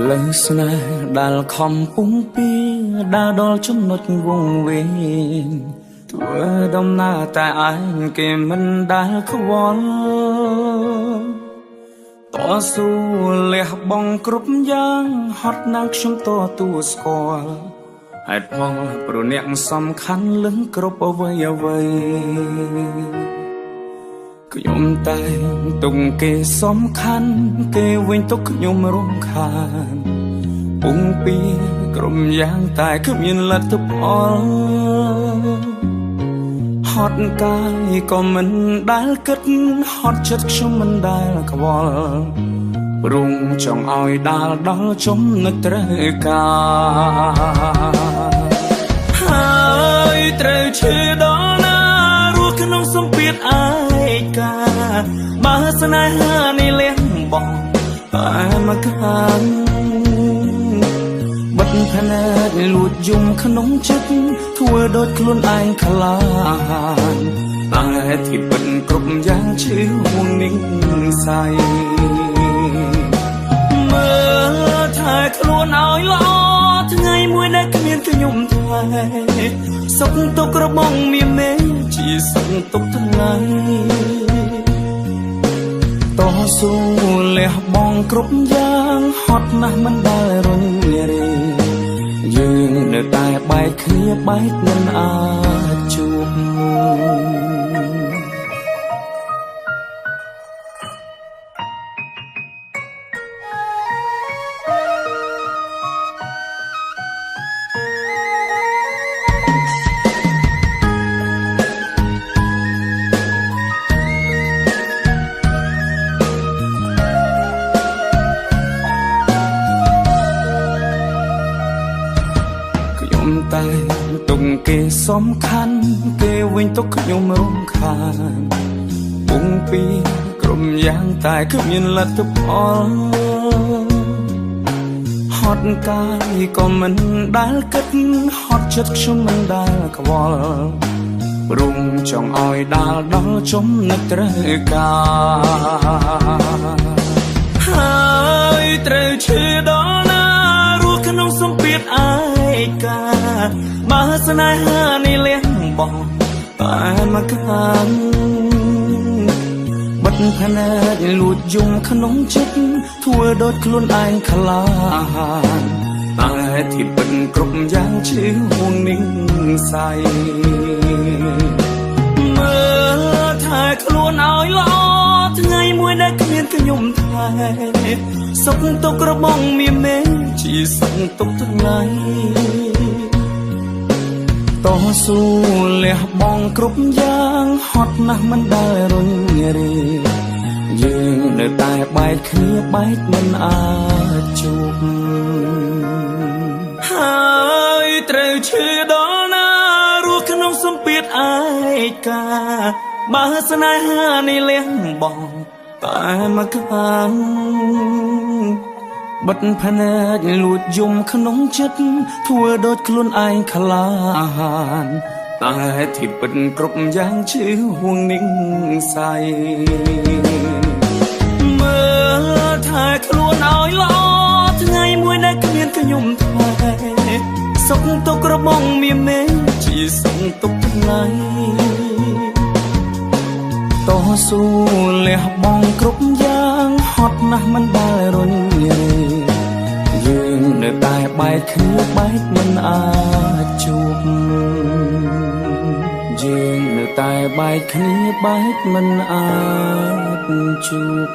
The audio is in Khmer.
លើស្នេហ៍ដែលខំពុំពីដើរដល់ចំណុចវង្វេងធ្វើដំណើរតែឯងគេមិនដែលខ្វល់តស៊ូលះបង់គ្រប់យ៉ាងហត់ណាស់ខ្ញុំតទួស្គាល់ហេតុផលព្រោះអ្នកសំខាន់លឹងគ្រប់អ្វីអ្វីខ្ញុំតែងទុកគេសំខាន់គេវិញទុកខ្ញុំរំខានពុំពីក្រុមយ៉ាងតែគ្មានលទ្ធផលហត់កាយក៏មិនដែលគិតហត់ចិត្តខ្ញុំមិនដែលខ្វល់ព្រមចង់ឲ្យដាល់ដល់ចំណុចត្រូវការហើយត្រូវឈឺដល់ណារស់ក្នុងសម្ពាធឯកាបើស្នេហានេះលះបង់តែមកខាងបិទភ្នែកលួចយំក្នុងចិត្តធ្វើដូចខ្លួនឯងខ្លាចតែទីពិតគ្រប់យ៉ាងឈឺហួងនឹងស័យមើលថែខ្លួនឲ្យល្អថ្ងៃមួយដែលគ្មានខ្ញុំថ្លៃសុខទុក្ខរបស់មានមេជាសុខទុក្ខថ្ងៃតស៊ូលះបង់គ្រប់យ៉ាងហត់ណាស់មិនដែលរញរេយើងនៅតែបែកគ្នាបែកមិនអាចជួបតែទុកគេសំខាន់គេវិញទុកខ្ញុំរំខានពុំពីក្រុមយ៉ាងតែគ្មានលទ្ធផលហត់កាយក៏មិនដែលគិតហត់ចិត្តខ្ញុំមិនដែលខ្វល់ព្រមចង់ឲ្យដាល់ដល់ចំណុចត្រូវការហើយត្រូវឈឺដល់ណារស់ក្នុងសម្ពាធឯកាបើស្នេហានេះលះបង់តែមកខាងបិទភ្នែកលួចយំក្នុងចិត្តធ្វើដូចខ្លួនឯងខ្លាចតែទីពិតគ្រប់យ៉ាងឈឺហួងនឹងស័យមើលថែខ្លួនឲ្យល្អថ្ងៃមួយដែលគ្មានខ្ញុំថ្លៃសុខទុក្ខរបស់មានមេជាសុខទុក្ខថ្ងៃតស៊ូលះបង់គ្រប់យ៉ាងហត់ណាស់មិនដែលរញរេយើងនៅតែបែកគ្នាបែកមិនអាចជួបហើយត្រូវឈឺដល់ណារស់ក្នុងសម្ពាធឯកាបើស្នេហានេះលះបង់តែមកខាងបិទភ្នែកលួចយំក្នុងចិត្តធ្វើដូចខ្លួនឯងខ្លាចតែទីពិតគ្រប់យ៉ាងឈឺហួងនឹងស័យមើលថែខ្លួនឲ្យល្អថ្ងៃមួយដែលគ្មានខ្ញុំថ្លៃសុខទុក្ខរបស់មានមេជាសុខទុក្ខថ្ងៃតស៊ូលះបង់គ្រប់យ៉ាងហត់ណាស់មិនដែលរញរេយើងនៅតែបែកគ្នាបែកមិនអាចជួបយើងនៅតែបែកគ្នាបែកមិនអាចជួប